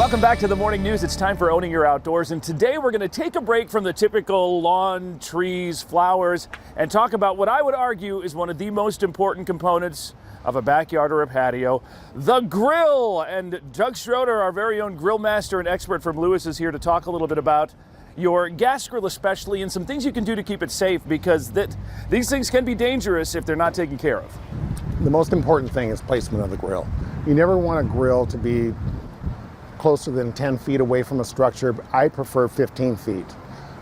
Welcome back to the morning news. It's time for Owning Your Outdoors, and today we're going to take a break from the typical lawn, trees, flowers, and talk about what I would argue is one of the most important components of a backyard or a patio, the grill. And Doug Schroeder, our very own grill master and expert from Lewis, is here to talk a little bit about your gas grill especially, and some things you can do to keep it safe, because these things can be dangerous if they're not taken care of. The most important thing is placement of the grill. You never want a grill to be closer than 10 feet away from a structure. I prefer 15 feet.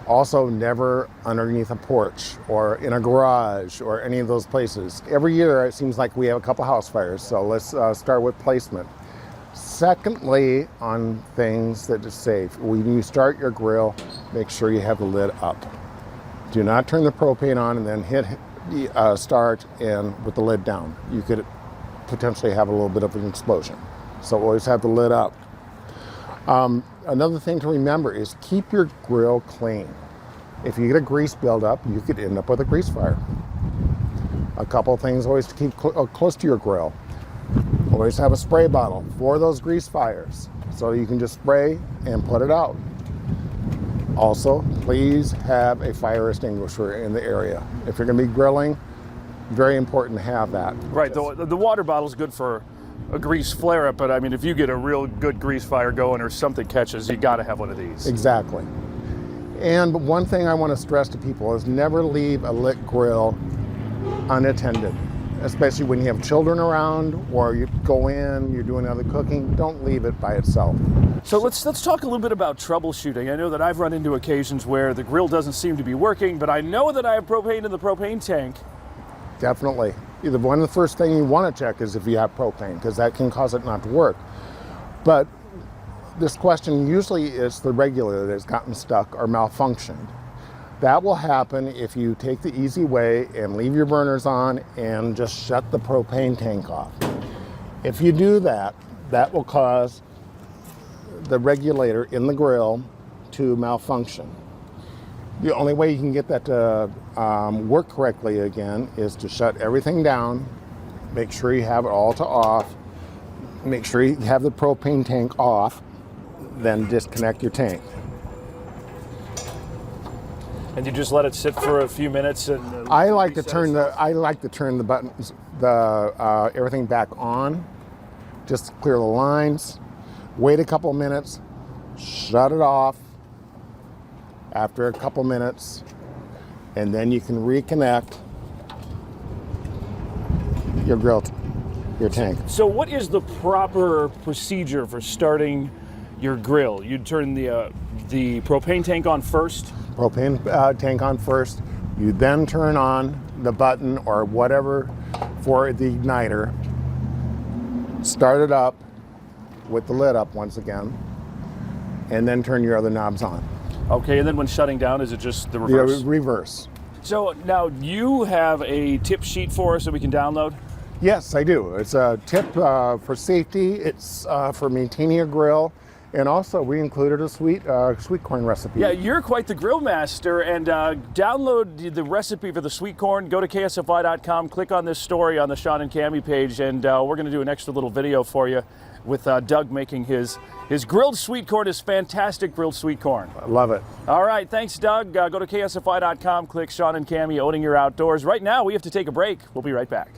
Also, never underneath a porch or in a garage or any of those places. Every year it seems like we have a couple house fires, so let's start with placement. Secondly, on things that are safe, when you start your grill, make sure you have the lid up. Do not turn the propane on and then hit start and with the lid down. You could potentially have a little bit of an explosion. So always have the lid up. Another thing to remember is keep your grill clean. If you get a grease buildup, you could end up with a grease fire. A couple things always to keep close to your grill. Always have a spray bottle for those grease fires, so you can just spray and put it out. Also, please have a fire extinguisher in the area. If you're going to be grilling, very important to have that. Right, the water bottle is good for a grease flare-up, but I mean, if you get a real good grease fire going or something catches, you got to have one of these. Exactly. And one thing I want to stress to people is never leave a lit grill unattended, especially when you have children around or you go in, you're doing other cooking. Don't leave it by itself. So let's talk a little bit about troubleshooting. I know that I've run into occasions where the grill doesn't seem to be working, but I know that I have propane in the propane tank. Definitely. One of the first things you want to check is if you have propane, because that can cause it not to work. But this question usually is the regulator that's gotten stuck or malfunctioned. That will happen if you take the easy way and leave your burners on and just shut the propane tank off. If you do that, that will cause the regulator in the grill to malfunction. The only way you can get that to work correctly again is to shut everything down, make sure you have it all to off, make sure you have the propane tank off, then disconnect your tank. And you just let it sit for a few minutes and I like to turn the buttons, everything back on, just to clear the lines. Wait a couple minutes, shut it off after a couple minutes, and then you can reconnect your grill, your tank. So what is the proper procedure for starting your grill? You'd turn the propane tank on first? Propane tank on first. You then turn on the button or whatever for the igniter. Start it up with the lid up once again, and then turn your other knobs on. Okay, and then when shutting down, is it just the reverse? The reverse. So now you have a tip sheet for us that we can download? Yes, I do. It's a tip for safety. It's for maintaining a grill. And also, we included a sweet corn recipe. Yeah, you're quite the grill master. And download the recipe for the sweet corn. Go to ksfi.com, click on this story on the Sean and Cami page, and we're going to do an extra little video for you with Doug making his grilled sweet corn, his fantastic grilled sweet corn. I love it. All right, thanks, Doug. Go to ksfi.com, click Sean and Cami, Owning Your Outdoors. Right now, we have to take a break. We'll be right back.